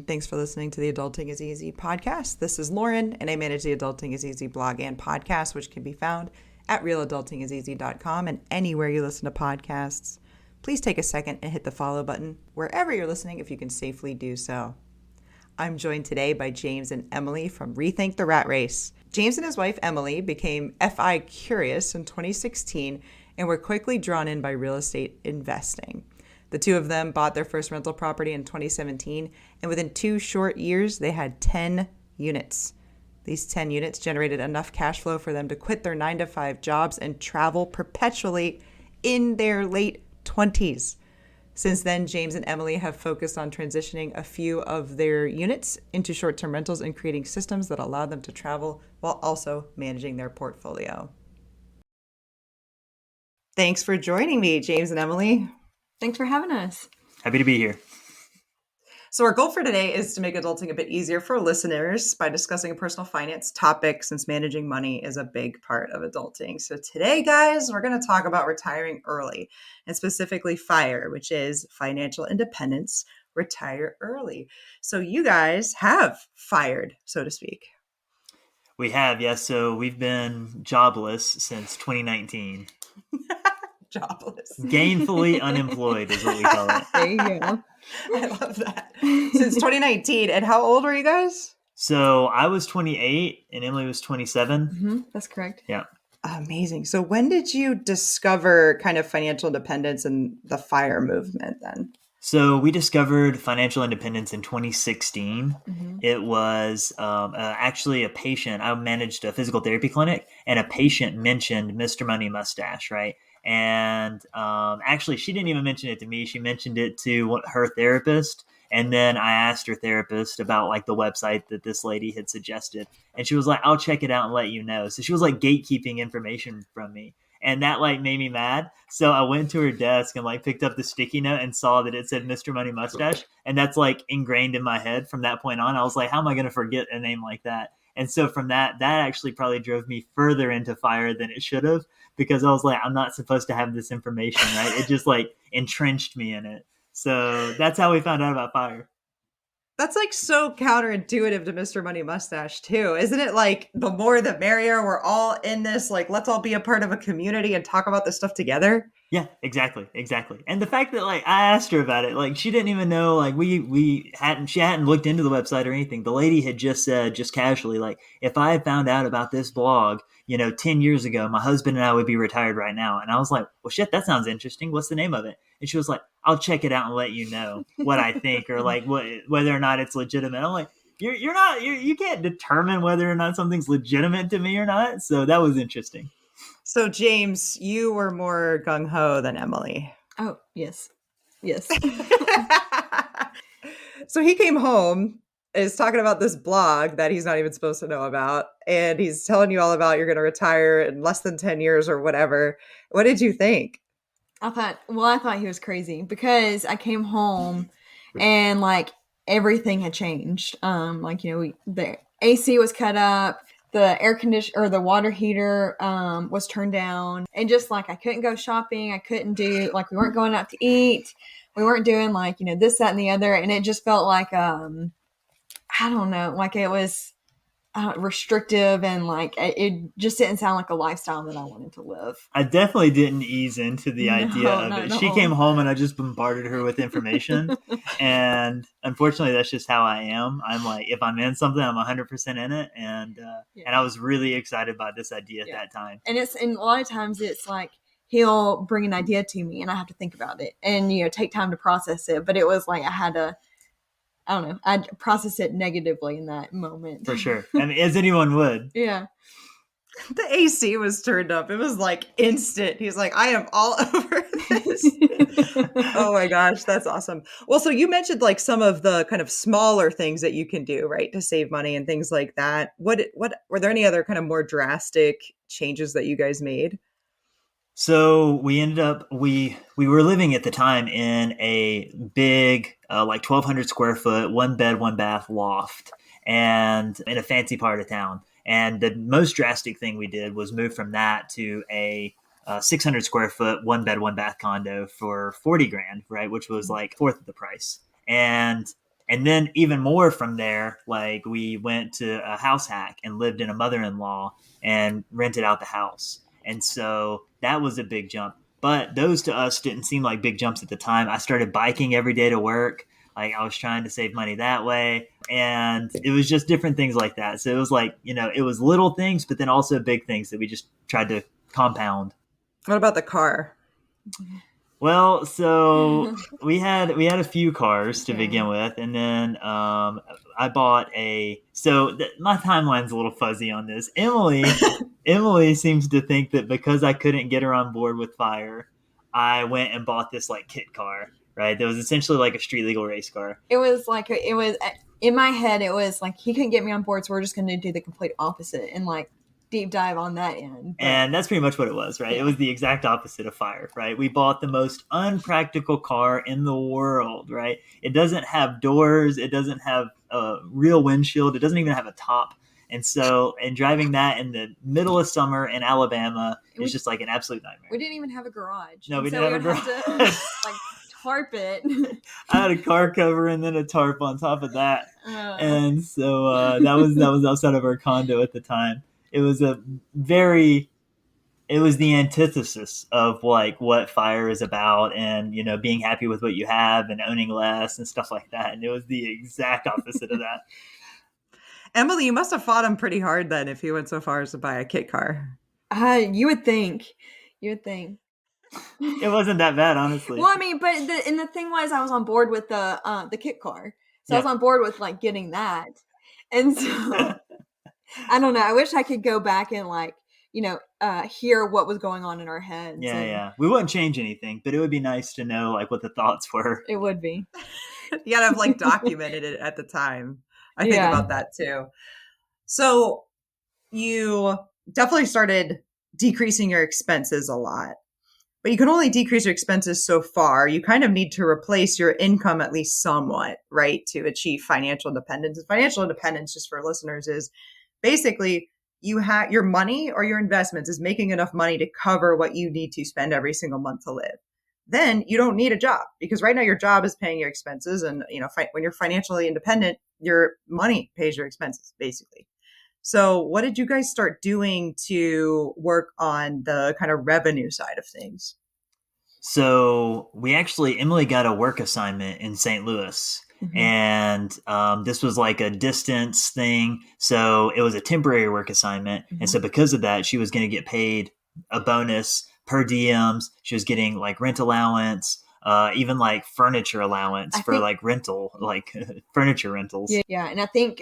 Thanks for listening to the Adulting is Easy podcast. This is Lauren, and I manage the Adulting is Easy blog and podcast, which can be found at relatadultingiseasy.com and anywhere you listen to podcasts. Please take a second and hit the follow button wherever you're listening if you can safely do so. I'm joined today by James and Emily from Rethink the Rat Race. James and his wife, Emily, became FI curious in 2016 and were quickly drawn in by real estate investing. The two of them bought their first rental property in 2017, and within 2 short years, they had 10 units. These 10 units generated enough cash flow for them to quit their 9-to-5 jobs and travel perpetually in their late 20s. Since then, James and Emily have focused on transitioning a few of their units into short-term rentals and creating systems that allow them to travel while also managing their portfolio. Thanks for joining me, James and Emily. Thanks for having us. Happy to be here. So our goal for today is to make adulting a bit easier for listeners by discussing a personal finance topic, since managing money is a big part of adulting. So today, guys, we're going to talk about retiring early, and specifically FIRE, which is financial independence, retire early. So you guys have fired, so to speak. We have, yes. So we've been jobless since 2019. Jobless. Gainfully unemployed is what we call it. There you go. I love that. Since 2019. And how old were you guys? So I was 28 and Emily was 27. Mm-hmm. That's correct. Yeah. Amazing. So when did you discover kind of financial independence and the FIRE movement then? So we discovered financial independence in 2016. Mm-hmm. It was actually a patient. I managed a physical therapy clinic, and a patient mentioned Mr. Money Mustache, right? And actually, she didn't even mention it to me. She mentioned it to her therapist. And then I asked her therapist about like the website that this lady had suggested. And she was like, I'll check it out and let you know. So she was like gatekeeping information from me. And that like made me mad. So I went to her desk and like picked up the sticky note and saw that it said Mr. Money Mustache. And that's like ingrained in my head from that point on. I was like, how am I going to forget a name like that? And so from that actually probably drove me further into FIRE than it should have, because I was like, I'm not supposed to have this information, right? It just like entrenched me in it. So that's how we found out about FIRE. That's like so counterintuitive to Mr. Money Mustache too. Isn't it like the more the merrier? We're all in this, like, let's all be a part of a community and talk about this stuff together. Yeah, exactly. And the fact that like I asked her about it, like she didn't even know, like she hadn't looked into the website or anything. The lady had just said, just casually, like, if I had found out about this blog, 10 years ago, my husband and I would be retired right now. And I was like, well, shit, that sounds interesting. What's the name of it? And she was like, I'll check it out and let you know what I think, or like whether or not it's legitimate. I'm like, you can't determine whether or not something's legitimate to me or not. So that was interesting. So James, you were more gung-ho than Emily. Oh, yes. So he came home, is talking about this blog that he's not even supposed to know about, and he's telling you all about you're going to retire in less than 10 years or whatever. What did you think? I thought he was crazy, because I came home and like everything had changed. The AC was cut up, the air conditioner or the water heater was turned down, and just like I couldn't go shopping, I couldn't do, like, we weren't going out to eat, we weren't doing like this, that, and the other, and it just felt like I don't know, like it was restrictive, and like it just didn't sound like a lifestyle that I wanted to live. I definitely didn't ease into the idea of it. She came home and I just bombarded her with information. And unfortunately, that's just how I am. I'm like, if I'm in something, I'm 100% in it. And I was really excited by this idea at that time. And a lot of times it's like, he'll bring an idea to me and I have to think about it and, take time to process it. But it was like, I'd process it negatively in that moment. For sure. I mean, as anyone would. Yeah. The AC was turned up. It was like instant. He's like, I am all over this. Oh my gosh, that's awesome. Well, so you mentioned like some of the kind of smaller things that you can do, right, to save money and things like that. What were there any other kind of more drastic changes that you guys made? So we ended up, we were living at the time in a big, like 1,200 square foot, 1 bed, 1 bath loft, and in a fancy part of town. And the most drastic thing we did was move from that to a 600 square foot, 1 bed, 1 bath condo for $40,000, right? Which was like 1/4 of the price. And And then even more from there, like we went to a house hack and lived in a mother-in-law and rented out the house. And so that was a big jump. But those to us didn't seem like big jumps at the time. I started biking every day to work. Like I was trying to save money that way. And it was just different things like that. So it was like, it was little things, but then also big things that we just tried to compound. What about the car? Well, so we had a few cars to begin with, and then I bought my timeline's a little fuzzy on this. Emily seems to think that because I couldn't get her on board with fire, I went and bought this like kit car, right? That was essentially like a street legal race car. It was in my head. It was like he couldn't get me on board, so we're just going to do the complete opposite and like deep dive on that end. But, and that's pretty much what it was, right? Yeah. It was the exact opposite of fire, right? We bought the most unpractical car in the world, right? It doesn't have doors. It doesn't have a real windshield. It doesn't even have a top. And driving that in the middle of summer in Alabama is just like an absolute nightmare. We didn't even have a garage. No, we didn't have a garage. Have to, like, tarp it. I had a car cover and then a tarp on top of that. And so that was outside of our condo at the time. It was the antithesis of like what fire is about and, being happy with what you have and owning less and stuff like that. And it was the exact opposite of that. Emily, you must have fought him pretty hard then if he went so far as to buy a kit car. You would think. It wasn't that bad, honestly. Well, I mean, but the thing was I was on board with the kit car. So I was on board with like getting that. And so I don't know. I wish I could go back and like, hear what was going on in our heads. Yeah. We wouldn't change anything, but it would be nice to know like what the thoughts were. It would be. You gotta have like documented it at the time. I think about that too. So you definitely started decreasing your expenses a lot, but you can only decrease your expenses so far. You kind of need to replace your income at least somewhat, right, to achieve financial independence. And financial independence, just for listeners, is basically you have your money or your investments is making enough money to cover what you need to spend every single month to live. Then you don't need a job because right now your job is paying your expenses. And, when you're financially independent, your money pays your expenses, basically. So what did you guys start doing to work on the kind of revenue side of things? So Emily got a work assignment in St. Louis. Mm-hmm. And this was like a distance thing. So it was a temporary work assignment. Mm-hmm. And so because of that, she was going to get paid a bonus per diems. She was getting like rent allowance, even like furniture allowance like rental, like furniture rentals. Yeah. And I think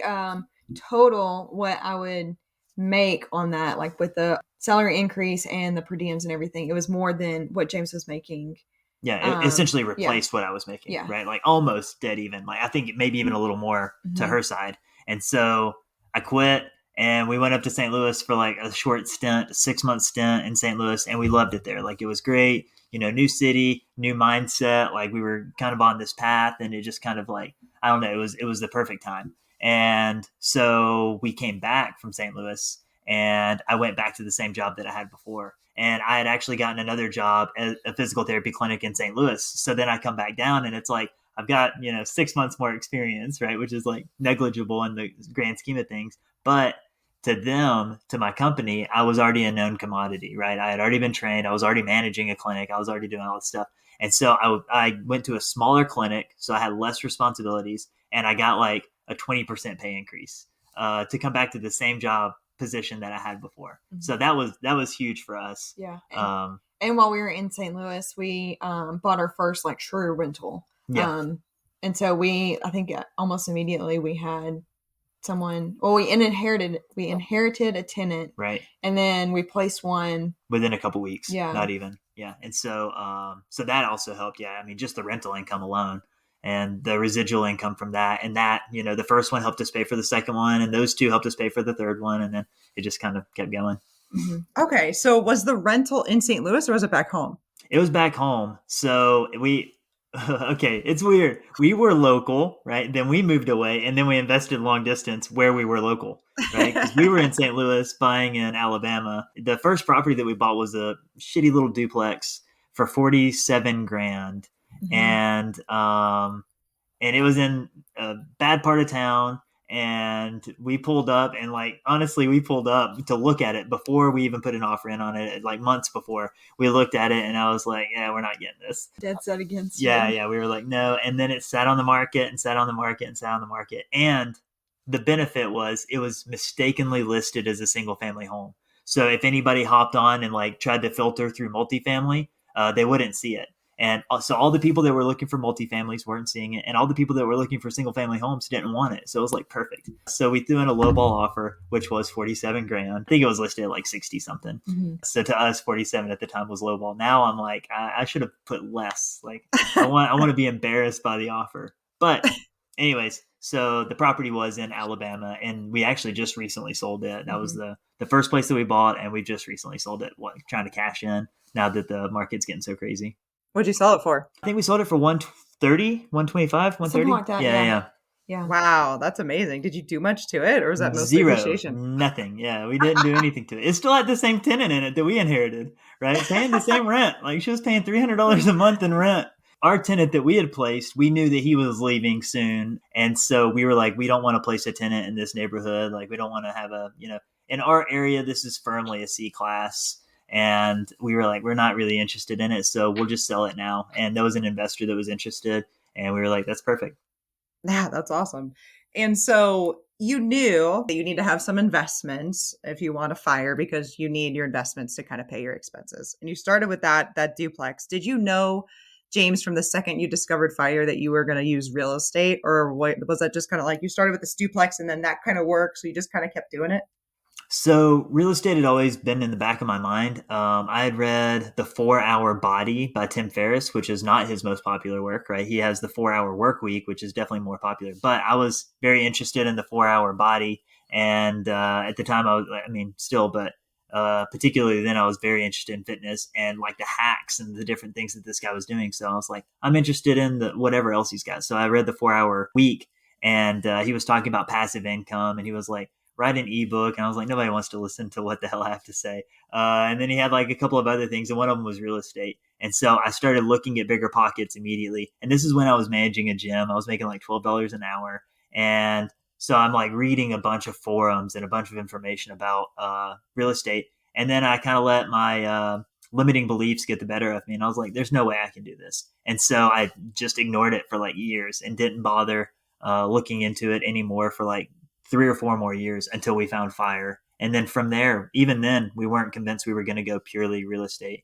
total what I would make on that, like with the salary increase and the per diems and everything, it was more than what James was making. Yeah, it essentially replaced what I was making, right? Like almost dead even. Like I think maybe even a little more to her side. And so I quit and we went up to St. Louis for like a short stint, a 6-month stint in St. Louis. And we loved it there. Like it was great, new city, new mindset. Like we were kind of on this path and it just kind of like, I don't know, it was the perfect time. And so we came back from St. Louis and I went back to the same job that I had before. And I had actually gotten another job at a physical therapy clinic in St. Louis. So then I come back down and it's like, I've got, 6 months more experience, right? Which is like negligible in the grand scheme of things. But to my company, I was already a known commodity, right? I had already been trained. I was already managing a clinic. I was already doing all this stuff. And so I went to a smaller clinic. So I had less responsibilities and I got like a 20% pay increase to come back to the same job position that I had before. Mm-hmm. So that was huge for us. Yeah. And while we were in St. Louis, we bought our first like true rental. Yeah. And so I think almost immediately we had someone, we inherited a tenant. Right. And then we placed one within a couple weeks. Yeah. Not even. Yeah. And so that also helped. Yeah. I mean, just the rental income alone. And the residual income from that. And that, the first one helped us pay for the second one. And those two helped us pay for the third one. And then it just kind of kept going. Mm-hmm. Okay. So was the rental in St. Louis or was it back home? It was back home. So okay, it's weird. We were local, right? Then we moved away and then we invested long distance where we were local, right? Because we were in St. Louis buying in Alabama. The first property that we bought was a shitty little duplex for $47,000. Mm-hmm. And and it was in a bad part of town. And we pulled up, and like, honestly, we pulled up to look at it before we even put an offer in on it. Like months before we looked at it, and I was like, yeah, we're not getting this. Dead set against Yeah. you. Yeah. We were like, no. And then it sat on the market and sat on the market and sat on the market. And the benefit was it was mistakenly listed as a single family home. So if anybody hopped on and like tried to filter through multifamily, they wouldn't see it. And so all the people that were looking for multifamilies weren't seeing it, and all the people that were looking for single family homes didn't want it. So it was like perfect. So we threw in a lowball offer, which was 47 grand. I think it was listed at like 60 something. Mm-hmm. So to us, 47 at the time was lowball. Now I'm like, I should have put less. Like I want to be embarrassed by the offer. But anyways, so the property was in Alabama, and we actually just recently sold it. That was the first place that we bought, and we just recently sold it, trying to cash in now that the market's getting so crazy. What'd you sell it for? I think we sold it for 130, 125, 130. Something like that, yeah. Wow, that's amazing. Did you do much to it, or was that mostly Zero, appreciation? nothing. Yeah, we didn't do anything to it. It still had the same tenant in it that we inherited, right? Paying the same rent. Like she was paying $300 a month in rent. Our tenant that we had placed, we knew that he was leaving soon. And so we were like, we don't want to place a tenant in this neighborhood. Like we don't want to have in our area, this is firmly a C class. And we were like, we're not really interested in it. So we'll just sell it now. And there was an investor that was interested. And we were like, that's perfect. Yeah, that's awesome. And so you knew that you need to have some investments if you want to fire, because you need your investments to kind of pay your expenses. And you started with that duplex. Did you know, James, from the second you discovered fire, that you were going to use real estate, or what, was that just kind of like you started with this duplex and then that kind of worked, so you just kind of kept doing it? So real estate had always been in the back of my mind. I had read The 4-Hour Body by Tim Ferriss, which is not his most popular work, right? He has The 4-Hour Work Week, which is definitely more popular. But I was very interested in The 4-Hour Body. And at the time, particularly then, I was very interested in fitness and like the hacks and the different things that this guy was doing. So I was like, I'm interested in whatever else he's got. So I read The 4-Hour Week, and he was talking about passive income, and he was like, write an ebook. And I was like, nobody wants to listen to what the hell I have to say. And then he had like a couple of other things, and one of them was real estate. And so I started looking at Bigger Pockets immediately. And this is when I was managing a gym. I was making like $12 an hour. And so I'm like reading a bunch of forums and a bunch of information about real estate. And then I kind of let my limiting beliefs get the better of me. And I was like, there's no way I can do this. And so I just ignored it for like years and didn't bother looking into it anymore for like 3 or 4 more years until we found fire. And then from there, even then, we weren't convinced we were going to go purely real estate.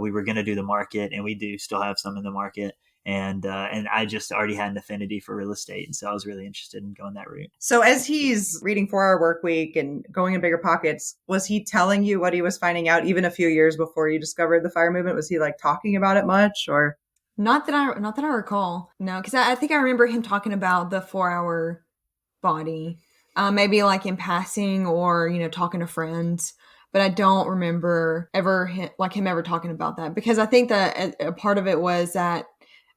We were going to do the market, and we do still have some in the market. And I just already had an affinity for real estate. And so I was really interested in going that route. So as he's reading 4-Hour Work Week and going in Bigger Pockets, was he telling you what he was finding out even a few years before you discovered the fire movement? Was he like talking about it much, or? Not that I recall. No, because I think I remember him talking about the 4-Hour Body. Maybe like in passing or, talking to friends. But I don't remember him ever talking about that, because I think that a part of it was that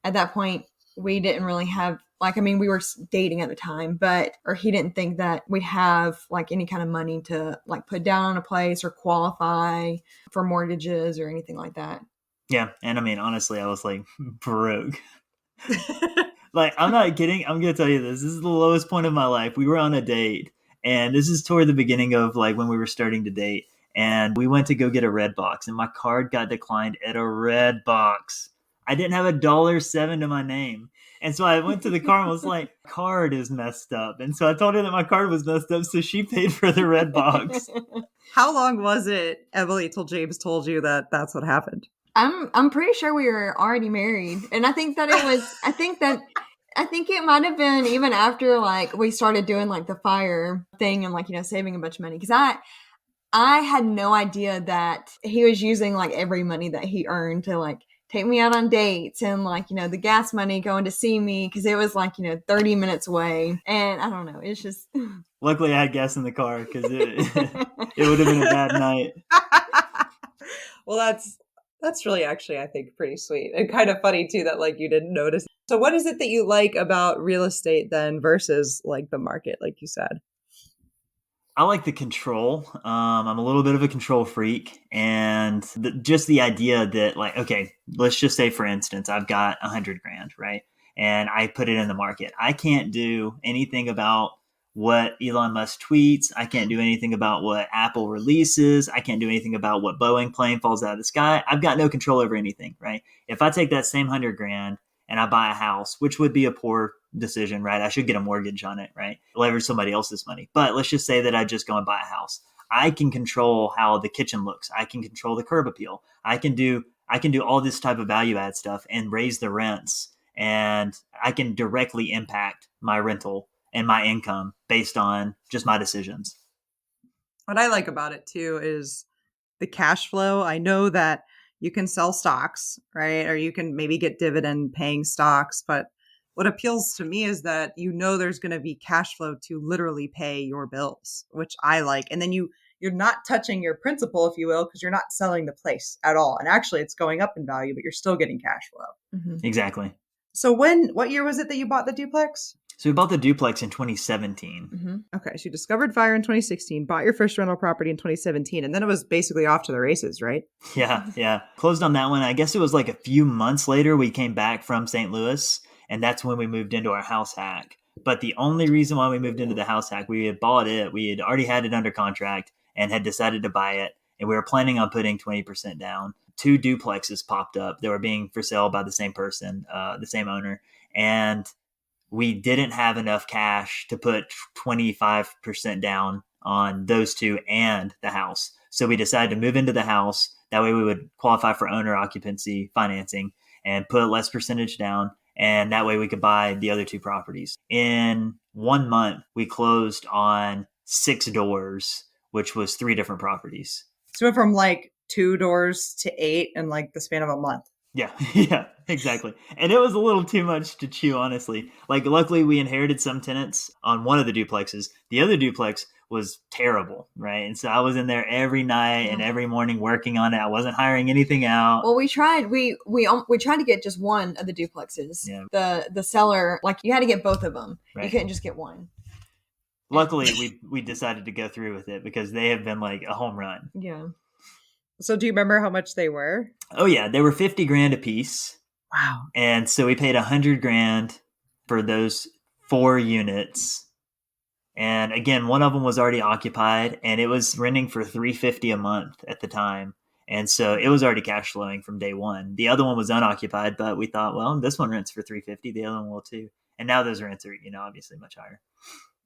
at that point we didn't really have we were dating at the time, or he didn't think that we'd have like any kind of money to like put down on a place or qualify for mortgages or anything like that. Yeah. And I mean, honestly, I was like broke. Like, I'm not kidding. I'm going to tell you this. This is the lowest point of my life. We were on a date, and this is toward the beginning of like when we were starting to date, and we went to go get a red box, and my card got declined at a red box. I didn't have $1.07 to my name. And so I went to the car and was like, card is messed up. And so I told her that my card was messed up, so she paid for the red box. How long was it, Emily, till James told you that that's what happened? I'm pretty sure we were already married, and I think that I think it might have been even after like we started doing like the fire thing and like saving a bunch of money, because I had no idea that he was using like every money that he earned to like take me out on dates and like the gas money going to see me, because it was like 30 minutes away, and I don't know, it's just luckily I had gas in the car, because it would have been a bad night. Well, that's really actually, I think, pretty sweet and kind of funny too that like you didn't notice. So what is it that you like about real estate then versus like the market, like you said? I like the control. I'm a little bit of a control freak, and just the idea that like, okay, let's just say for instance, I've got $100,000, right? and I put it in the market. I can't do anything about what Elon Musk tweets. I can't do anything about what Apple releases. I can't do anything about what Boeing plane falls out of the sky. I've got no control over anything, right? If I take that same $100,000 and I buy a house, which would be a poor decision, right? I should get a mortgage on it, right? Leverage somebody else's money. But let's just say that I just go and buy a house. I can control how the kitchen looks. I can control the curb appeal. I can do all this type of value add stuff and raise the rents, and I can directly impact my rental and my income based on just my decisions. What I like about it too is the cash flow. I know that you can sell stocks, right? Or you can maybe get dividend paying stocks. But what appeals to me is that there's going to be cash flow to literally pay your bills, which I like. And then you're not touching your principal, if you will, because you're not selling the place at all. And actually it's going up in value, but you're still getting cash flow. Mm-hmm. Exactly. So what year was it that you bought the duplex? So we bought the duplex in 2017. Mm-hmm. Okay. So you discovered fire in 2016, bought your first rental property in 2017, and then it was basically off to the races, right? Yeah. Closed on that one. I guess it was like a few months later we came back from St. Louis, and that's when we moved into our house hack. But the only reason why we moved into the house hack, we had bought it. We had already had it under contract and had decided to buy it. And we were planning on putting 20% down. 2 duplexes popped up. They were being for sale by the same person, the same owner. And we didn't have enough cash to put 25% down on those 2 and the house. So we decided to move into the house. That way we would qualify for owner occupancy financing and put less percentage down. And that way we could buy the other 2 properties. In 1 month, we closed on 6 doors, which was 3 different properties. So it went from like 2 doors to 8 in like the span of a month. Yeah, exactly. And it was a little too much to chew, honestly. Like, luckily, we inherited some tenants on one of the duplexes. The other duplex was terrible, right? And so I was in there every night and every morning working on it. I wasn't hiring anything out. Well, we tried. We tried to get just one of the duplexes. Yeah. The seller, like, you had to get both of them. Right. You couldn't just get one. Luckily, we decided to go through with it because they have been like a home run. Yeah. So do you remember how much they were? Oh yeah, they were $50,000 a piece. Wow. And so we paid $100,000 for those 4 units. And again, one of them was already occupied, and it was renting for $350 a month at the time. And so it was already cash flowing from day one. The other one was unoccupied, but we thought, well, this one rents for $350, the other one will too. And now those rents are, obviously much higher.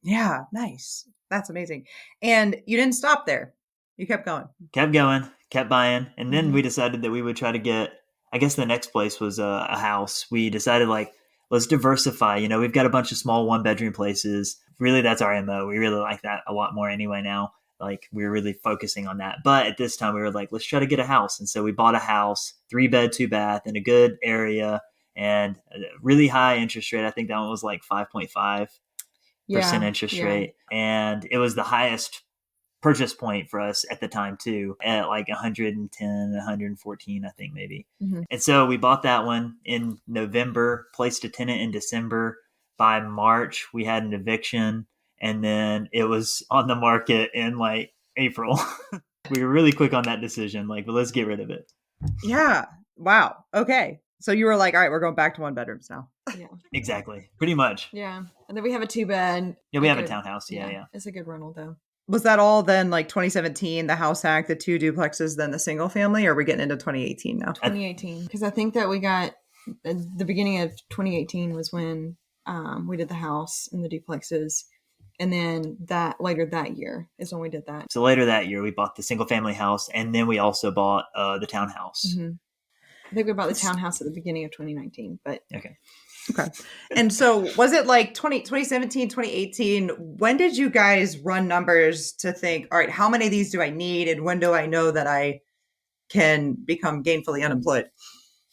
Yeah, nice. That's amazing. And you didn't stop there. You kept going. Kept going, kept buying. And then we decided that we would try to get, I guess the next place was a house. We decided, like, let's diversify. We've got a bunch of small 1-bedroom places. Really, that's our MO. We really like that a lot more anyway now. Like, we're really focusing on that. But at this time, we were like, let's try to get a house. And so we bought a house, 3-bed, 2-bath in a good area and a really high interest rate. I think that one was like 5.5% interest rate. And it was the highest purchase point for us at the time too, at like 110, 114, I think maybe. And so we bought that one in November, placed a tenant in December. By March, we had an eviction, and then it was on the market in like April. We were really quick on that decision, like, but let's get rid of it. Yeah. Wow. Okay. So you were like, all right, we're going back to 1-bedrooms now. Yeah. Exactly. Pretty much. Yeah. And then we have a 2-bed. Yeah, we have a townhouse. Yeah. It's a good rental though. Was that all then like 2017, the house hack, the 2 duplexes, then the single family, or are we getting into 2018 now? 2018. Because I think that we got the beginning of 2018 was when we did the house and the duplexes. And then later that year is when we did that. So later that year, we bought the single family house, and then we also bought the townhouse. Mm-hmm. I think we bought the townhouse at the beginning of 2019, but Okay. And so was it like 2017, 2018? When did you guys run numbers to think, all right, how many of these do I need? And when do I know that I can become gainfully unemployed?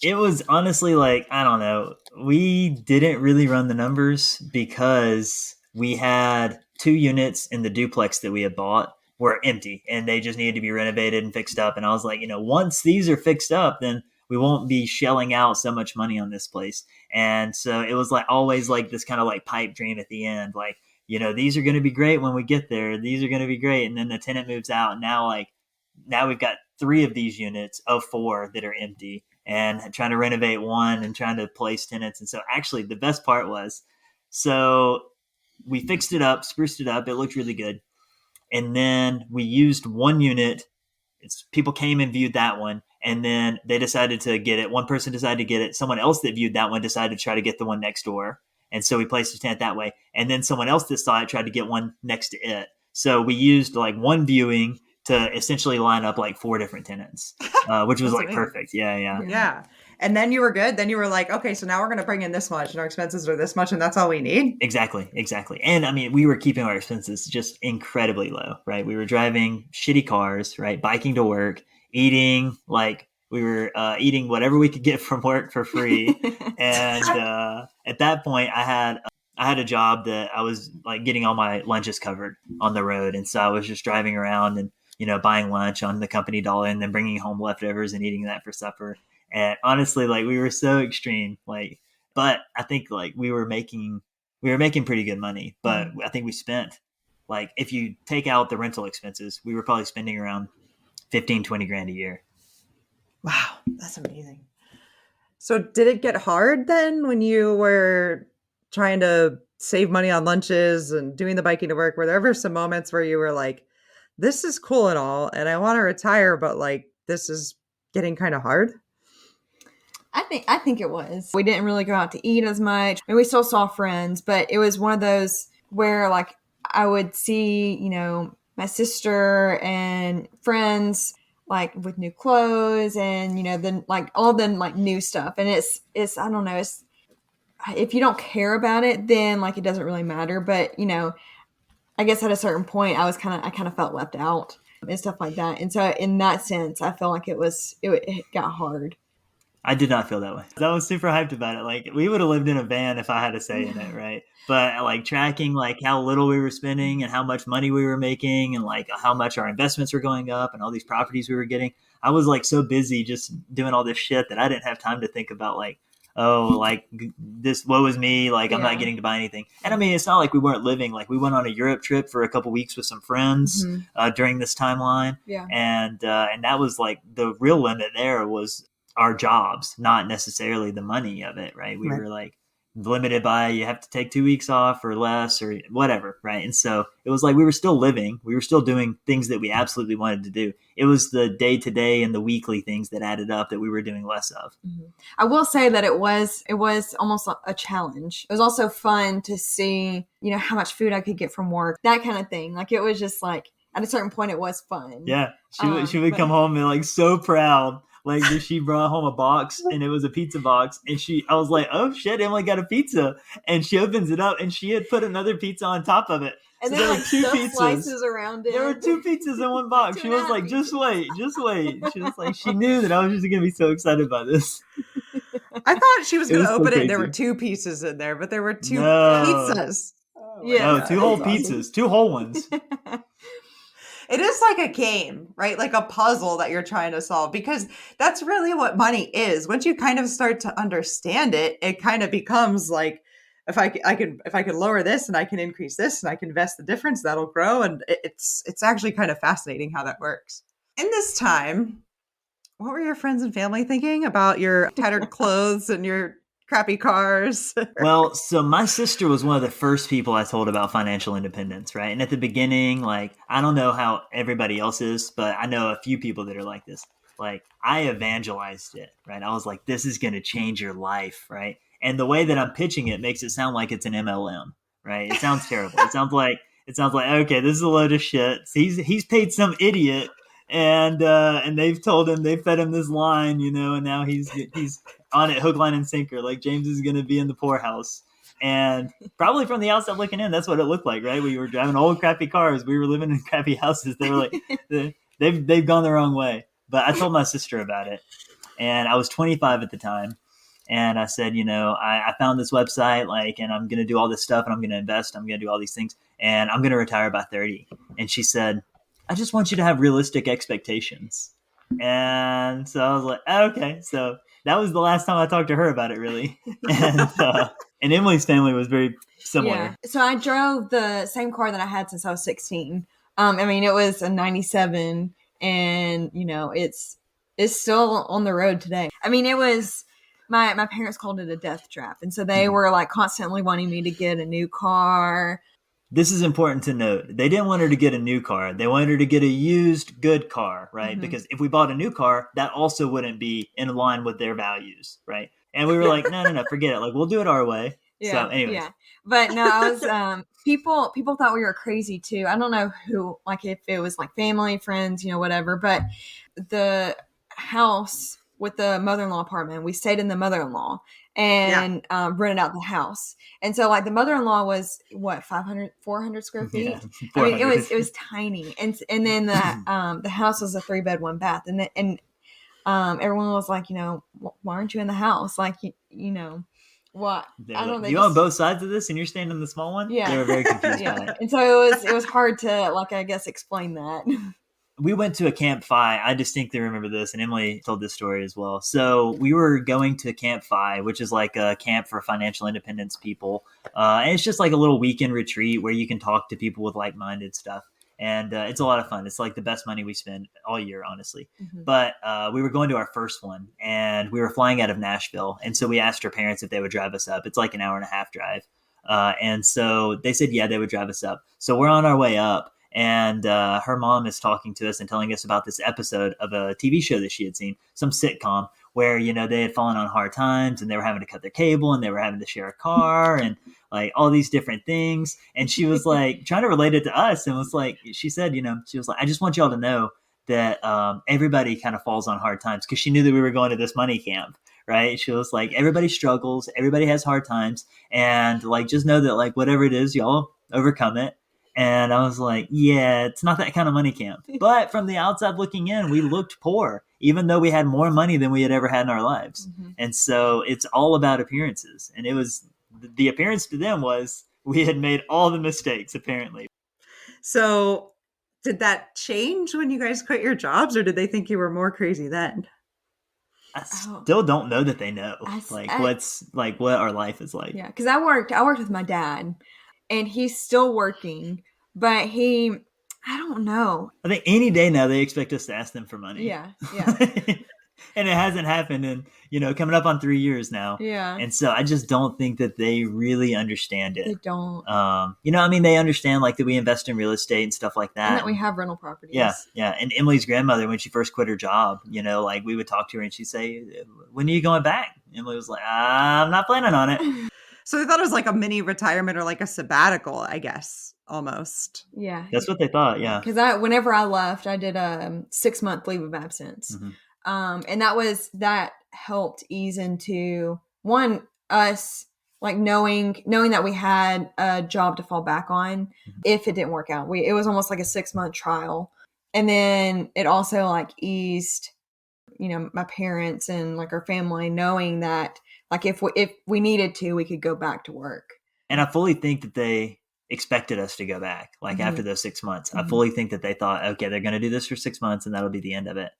It was honestly like, I don't know. We didn't really run the numbers because we had 2 units in the duplex that we had bought were empty and they just needed to be renovated and fixed up. And I was like, once these are fixed up, then we won't be shelling out so much money on this place. And so it was like always like this kind of like pipe dream at the end. Like, these are going to be great when we get there. These are going to be great. And then the tenant moves out. And now we've got 3 of these units of 4 that are empty. and trying to renovate one and trying to place tenants. And so actually the best part was, so we fixed it up, spruced it up. It looked really good. And then we used one unit. People came and viewed that one. And then they decided to get it. One person decided to get it. Someone else that viewed that one decided to try to get the one next door. And so we placed a tent that way. And then someone else that saw it tried to get one next to it. So we used like one viewing to essentially line up like 4 different tenants, which was like amazing. perfect. Yeah. Yeah. And then you were good. Then you were like, okay, so now we're going to bring in this much and our expenses are this much and that's all we need. Exactly. And I mean, we were keeping our expenses just incredibly low, right? We were driving shitty cars, right? Biking to work, eating, like we were eating whatever we could get from work for free. And at that point I had a job that I was like getting all my lunches covered on the road. And so I was just driving around and, buying lunch on the company dollar and then bringing home leftovers and eating that for supper. And honestly, like we were so extreme, like, but I think like we were making pretty good money, but I think we spent like, if you take out the rental expenses, we were probably spending around 15, 20 grand a year. Wow. That's amazing. So did it get hard then when you were trying to save money on lunches and doing the biking to work? Were there ever some moments where you were like, this is cool and all, and I want to retire, but like, this is getting kind of hard? I think it was. We didn't really go out to eat as much. I mean, we still saw friends, but it was one of those where like I would see, my sister and friends like with new clothes and, then like all the like new stuff. And it's, I don't know, it's, if you don't care about it, then like it doesn't really matter. But, I guess at a certain point I kind of felt left out and stuff like that. And so in that sense, I felt like it got hard. I did not feel that way. I was super hyped about it. Like we would have lived in a van if I had a say in it, right? But like tracking like how little we were spending and how much money we were making and like how much our investments were going up and all these properties we were getting. I was like so busy just doing all this shit that I didn't have time to think about like, oh, like this, woe is me. Like I'm not getting to buy anything. And I mean, it's not like we weren't living. Like we went on a Europe trip for a couple weeks with some friends during this timeline. Yeah. And that was like the real limit there was our jobs, not necessarily the money of it, right? We were like limited by you have to take 2 weeks off or less or whatever, right? And so it was like we were still living, we were still doing things that we absolutely wanted to do. It was the day-to-day and the weekly things that added up that we were doing less of. I will say that it was almost a challenge. It was also fun to see, how much food I could get from work, that kind of thing. Like it was just like at a certain point it was fun. Yeah, she would come home and like so proud. Like she brought home a box and it was a pizza box and I was like, oh shit, Emily got a pizza. And she opens it up and she had put another pizza on top of it. And so then there like were 2 pizzas. Slices around it. There were 2 pizzas in one box. She was like, just wait. She was like, she knew that I was just going to be so excited by this. I thought she was going to open so it and there were 2 pieces in there, but there were 2 pizzas. Yeah. No, 2 whole pizzas, awesome. 2 whole ones. It is like a game, right? Like a puzzle that you're trying to solve, because that's really what money is. Once you kind of start to understand it, it kind of becomes like, if I can lower this and I can increase this and I can invest the difference, that'll grow. And it's actually kind of fascinating how that works. In this time, what were your friends and family thinking about your tattered clothes and your crappy cars? Well, so my sister was one of the first people I told about financial independence, right? And at the beginning, like, I don't know how everybody else is, but I know a few people that are like this. Like, I evangelized it, right? I was like, this is going to change your life, right? And the way that I'm pitching it makes it sound like it's an MLM, right? It sounds terrible. It sounds like, okay, this is a load of shit. He's paid some idiot and they've fed him this line, and now he's on it hook, line, and sinker. Like James is going to be in the poorhouse. And probably from the outside looking in, that's what it looked like, right? We were driving old crappy cars. We were living in crappy houses. They were like, they've gone the wrong way. But I told my sister about it. And I was 25 at the time. And I said, I found this website, like, and I'm going to do all this stuff and I'm going to invest. I'm going to do all these things and I'm going to retire by 30. And she said, I just want you to have realistic expectations. And so I was like, okay. So that was the last time I talked to her about it, really. And Emily's family was very similar. Yeah. So I drove the same car that I had since I was 16. I mean, it was a 97 and, is still on the road today. I mean, it was my parents called it a death trap, and so they were like constantly wanting me to get a new car. This is important to note. They didn't want her to get a new car. They wanted her to get a used good car, right? Because if we bought a new car, that also wouldn't be in line with their values, right? And we were like, no, forget it. Like, we'll do it our way. Yeah, So anyways. yeah. But no, I was people thought we were crazy too. I don't know who, like if it was like family, friends, whatever. But the house with the mother-in-law apartment, we stayed in the mother-in-law and rented out the house. And so like the mother-in-law was what 400 square feet. Yeah, I mean, it was tiny. And then the house was a 3-bed, 1-bath. And everyone was like, why aren't you in the house? Like, what? I don't know. You own both sides of this and you're staying in the small one? Yeah. They were very confused by it. And so it was hard to, like, I guess, explain that. We went to a Camp Fi. I distinctly remember this, and Emily told this story as well. So we were going to Camp Fi, which is like a camp for financial independence people. And it's just like a little weekend retreat where you can talk to people with like-minded stuff. And it's a lot of fun. It's like the best money we spend all year, honestly. Mm-hmm. But we were going to our first one, and we were flying out of Nashville. And so we asked her parents if they would drive us up. It's like an hour-and-a-half drive. And so they said, yeah, they would drive us up. So we're on our way up. And her mom is talking to us and telling us about this episode of a TV show that she had seen, some sitcom where, they had fallen on hard times and they were having to cut their cable and they were having to share a car and like all these different things. And she was like trying to relate it to us and was like, she said, she was like, I just want y'all to know that everybody kind of falls on hard times, because she knew that we were going to this money camp. Right. She was like, everybody struggles. Everybody has hard times. And like, just know that like whatever it is, y'all overcome it. And I was like, yeah, it's not that kind of money camp. But from the outside looking in, we looked poor, even though we had more money than we had ever had in our lives. Mm-hmm. And so it's all about appearances. And it was the appearance to them was we had made all the mistakes, apparently. So did that change when you guys quit your jobs, or did they think you were more crazy then? I still don't know that they know what our life is like. Yeah, because I worked with my dad. And he's still working, but I don't know. I think any day now they expect us to ask them for money. Yeah. And it hasn't happened in, coming up on 3 years now. Yeah. And so I just don't think that they really understand it. They don't. They understand like that we invest in real estate and stuff like that. And that we have rental properties. Yeah. Yeah. And Emily's grandmother, when she first quit her job, like we would talk to her and she'd say, when are you going back? Emily was like, I'm not planning on it. So they thought it was like a mini retirement or like a sabbatical, I guess, almost. Yeah. That's what they thought, yeah. Because whenever I left, I did a 6-month leave of absence. Mm-hmm. And that helped ease into, us like knowing that we had a job to fall back on if it didn't work out. It was almost like a 6-month trial. And then it also like eased, my parents and like our family knowing that like if we needed to, we could go back to work. And I fully think that they expected us to go back like after those 6 months. Mm-hmm. I fully think that they thought, okay, they're going to do this for 6 months and that'll be the end of it.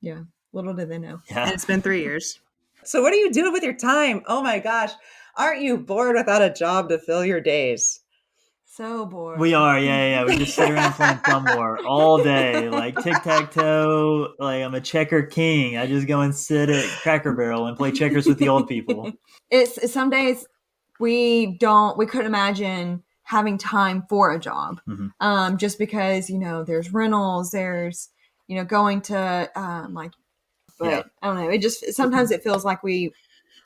Yeah. Little did they know. Yeah. And it's been 3 years. So what are you doing with your time? Oh my gosh. Aren't you bored without a job to fill your days? So bored. We are, yeah. We just sit around playing Thumb War all day, like tic-tac-toe. Like I'm a checker king. I just go and sit at Cracker Barrel and play checkers with the old people. It's some days we couldn't imagine having time for a job, just because there's rentals, there's going to but I don't know. It just sometimes it feels like I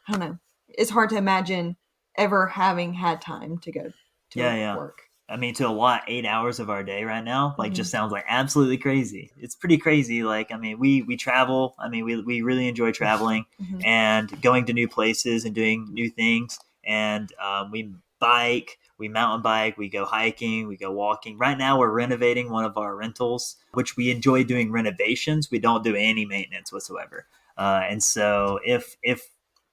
don't know. It's hard to imagine ever having had time to go to work. I mean, to allot 8 hours of our day right now, like just sounds like absolutely crazy. It's pretty crazy. Like, I mean, we travel. I mean, we really enjoy traveling and going to new places and doing new things. And we bike, we mountain bike, we go hiking, we go walking. Right now we're renovating one of our rentals, which we enjoy doing renovations. We don't do any maintenance whatsoever. And so if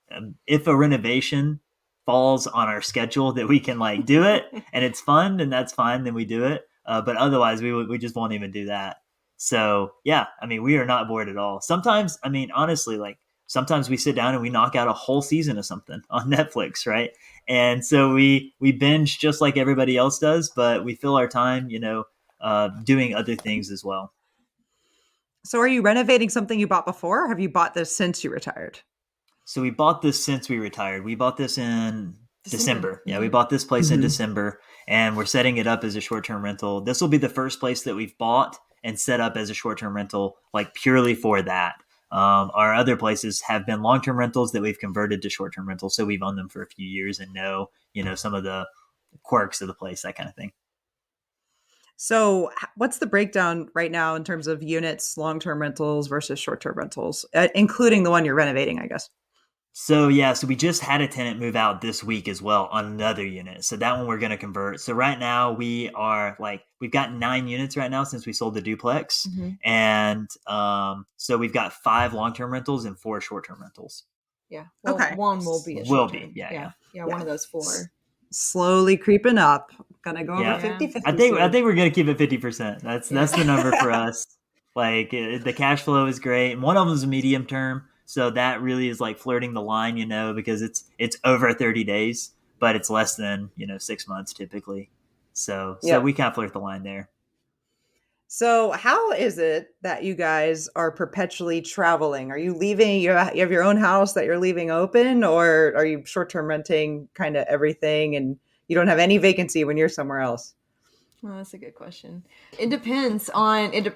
a renovation falls on our schedule that we can like do it and it's fun and that's fine, then we do it. But otherwise we just won't even do that. So yeah, I mean, we are not bored at all. Sometimes, I mean, honestly, like sometimes we sit down and we knock out a whole season of something on Netflix. Right. And so we binge just like everybody else does, but we fill our time, doing other things as well. So are you renovating something you bought before, or have you bought this since you retired? So we bought this since we retired. We bought this in December. Yeah, we Mm-hmm. bought this place in Mhm. December, and we're setting it up as a short-term rental. This will be the first place that we've bought and set up as a short-term rental, like purely for that. Our other places have been long-term rentals that we've converted to short-term rentals, so we've owned them for a few years and know, some of the quirks of the place, that kind of thing. So what's the breakdown right now in terms of units, long-term rentals versus short-term rentals, including the one you're renovating, I guess? So we just had a tenant move out this week as well on another unit. So that one we're going to convert. So right now we've got 9 units right now since we sold the duplex, Mm-hmm. and so we've got 5 long-term rentals and 4 short-term rentals. Yeah. Well, Okay. one will be a Will short be, term. yeah. Yeah. Yeah. One of those 4. Slowly creeping up. Gonna go Yeah. over 50-50 I think soon. we're going to keep it 50%. That's the number for us. Like the cash flow is great, and one of them is a medium term, so that really is like flirting the line, because it's over 30 days, but it's less than 6 months typically. So Yep. we kind of flirt the line there. So how is it that you guys are perpetually traveling? Are you leaving, you have your own house that you're leaving open, or are you short-term renting kind of everything and you don't have any vacancy when you're somewhere else? Well, that's a good question. It depends on it.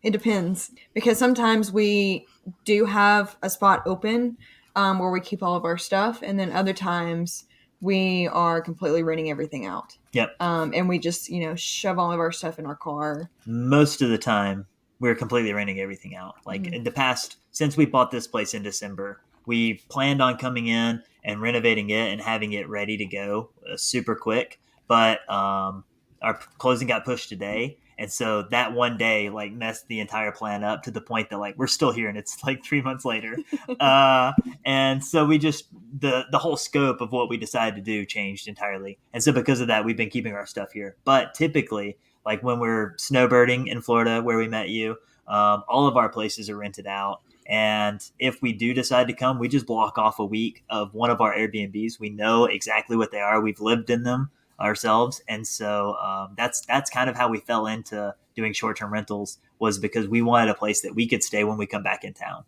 It depends because sometimes we do have a spot open where we keep all of our stuff, and then other times we are completely renting everything out. Yep. And we just shove all of our stuff in our car. Most of the time, we're completely renting everything out. Like in the past, since we bought this place in December, we planned on coming in and renovating it and having it ready to go super quick. But our closing got pushed today. And so that one day like messed the entire plan up to the point that like we're still here and it's like 3 months later. And so we just the whole scope of what we decided to do changed entirely. And so because of that, we've been keeping our stuff here. But typically, like when we're snowbirding in Florida, where we met you, all of our places are rented out. And if we do decide to come, we just block off a week of one of our Airbnbs. We know exactly what they are. We've lived in them ourselves, and so that's kind of how we fell into doing short-term rentals, was because we wanted a place that we could stay when we come back in town.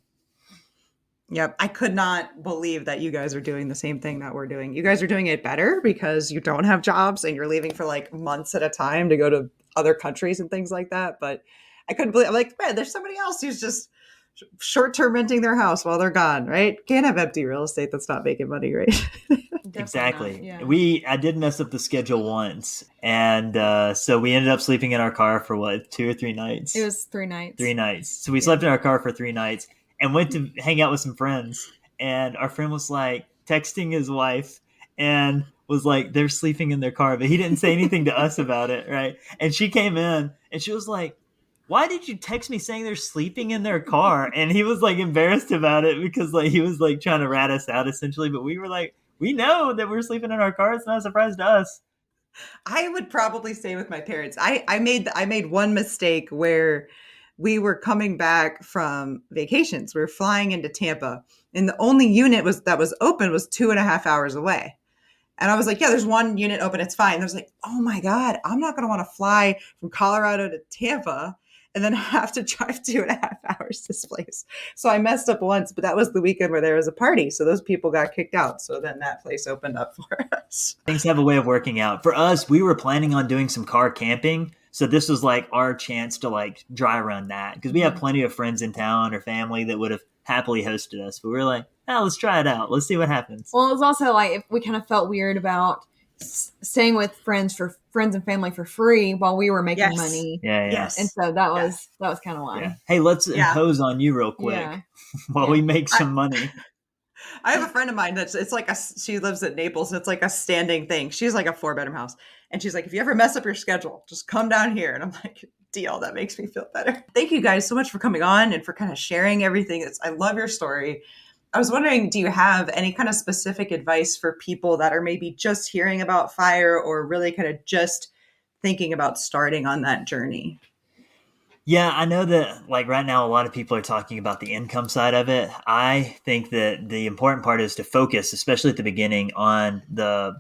Yep. I could not believe that you guys are doing the same thing that we're doing. You guys are doing it better because you don't have jobs and you're leaving for like months at a time to go to other countries and things like that. But I couldn't believe, I'm like, man, there's somebody else who's just short-term renting their house while they're gone, right? Can't have empty real estate that's not making money, right? Exactly. Yeah. I did mess up the schedule once, and so we ended up sleeping in our car for what, 2 or 3 nights? It was 3 nights. 3 nights. So we slept in our car for 3 nights and went to hang out with some friends. And our friend was like texting his wife and was like, they're sleeping in their car, but he didn't say anything to us about it, right? And she came in and she was like, why did you text me saying they're sleeping in their car? And he was like embarrassed about it because like he was like trying to rat us out essentially. But we were like, we know that we're sleeping in our car. It's not a surprise to us. I would probably stay with my parents. I made one mistake where we were coming back from vacations. We were flying into Tampa, and the only unit that was open was 2.5 hours away. And I was like, yeah, there's one unit open. It's fine. There's like, oh my God, I'm not going to want to fly from Colorado to Tampa and then have to drive 2.5 hours to this place. So I messed up once, but that was the weekend where there was a party. So those people got kicked out. So then that place opened up for us. Things have a way of working out. For us, we were planning on doing some car camping. So this was like our chance to like dry run that, because we have plenty of friends in town or family that would have happily hosted us. But we were like, let's try it out. Let's see what happens. Well, it was also like if we kind of felt weird about staying with friends and family for free while we were making money. Yeah. Yes. And so that was kind of why. Yeah. Hey, let's impose on you real quick while we make some money. I have a friend of mine it's like she lives in Naples, and it's like a standing thing. She's like a 4-bedroom house. And she's like, if you ever mess up your schedule, just come down here. And I'm like, deal. That makes me feel better. Thank you guys so much for coming on and for kind of sharing everything. I love your story. I was wondering, do you have any kind of specific advice for people that are maybe just hearing about FIRE or really kind of just thinking about starting on that journey? Yeah, I know that like right now, a lot of people are talking about the income side of it. I think that the important part is to focus, especially at the beginning, on the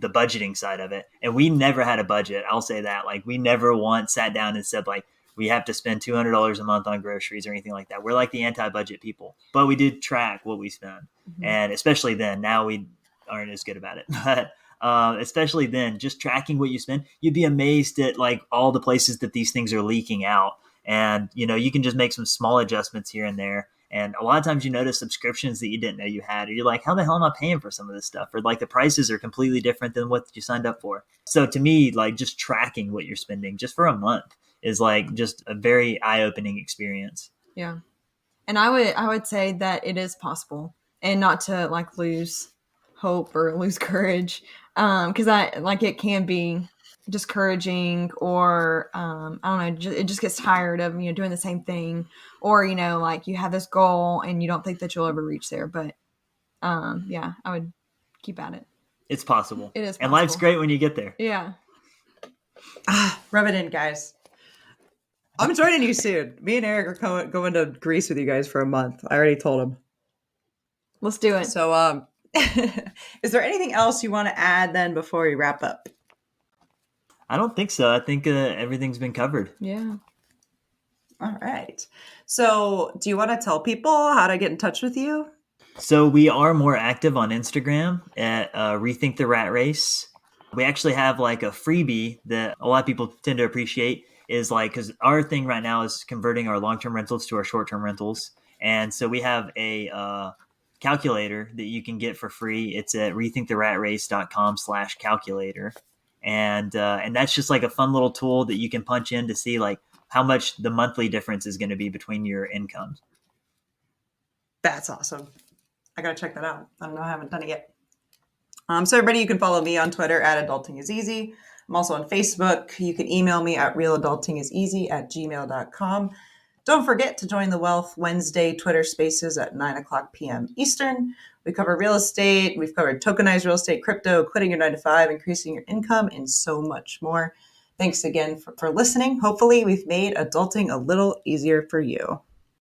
budgeting side of it. And we never had a budget. I'll say that. Like we never once sat down and said like, we have to spend $200 a month on groceries or anything like that. We're like the anti-budget people, but we do track what we spend. And especially then, now we aren't as good about it, but especially then, just tracking what you spend, you'd be amazed at like all the places that these things are leaking out. And, you can just make some small adjustments here and there. And a lot of times you notice subscriptions that you didn't know you had, or you're like, how the hell am I paying for some of this stuff? Or like the prices are completely different than what you signed up for. So to me, like just tracking what you're spending just for a month is like just a very eye-opening experience. Yeah. And I would say that it is possible, and not to like lose hope or lose courage. Cause it can be discouraging, or I don't know, it just gets tired of doing the same thing, or like you have this goal and you don't think that you'll ever reach there. But yeah, I would keep at it. It's possible. It is possible. And life's great when you get there. Yeah. Rub it in, guys. I'm joining you soon. Me and Eric are going to Greece with you guys for a month. I already told him. Let's do it. So is there anything else you want to add then before we wrap up? I don't think so. I think everything's been covered. Yeah. All right. So do you want to tell people how to get in touch with you? So we are more active on Instagram at Rethink the Rat Race. We actually have like a freebie that a lot of people tend to appreciate, is like, because our thing right now is converting our long-term rentals to our short-term rentals. And so we have a calculator that you can get for free. It's at rethinktheratrace.com/calculator. And that's just like a fun little tool that you can punch in to see like how much the monthly difference is going to be between your incomes. That's awesome. I got to check that out. I don't know. I haven't done it yet. So everybody, you can follow me on Twitter at adultingiseasy. I'm also on Facebook. You can email me at relatadultingiseasy@gmail.com. Don't forget to join the Wealth Wednesday Twitter Spaces at 9:00 p.m. Eastern. We cover real estate. We've covered tokenized real estate, crypto, quitting your 9-to-5, increasing your income, and so much more. Thanks again for listening. Hopefully, we've made adulting a little easier for you.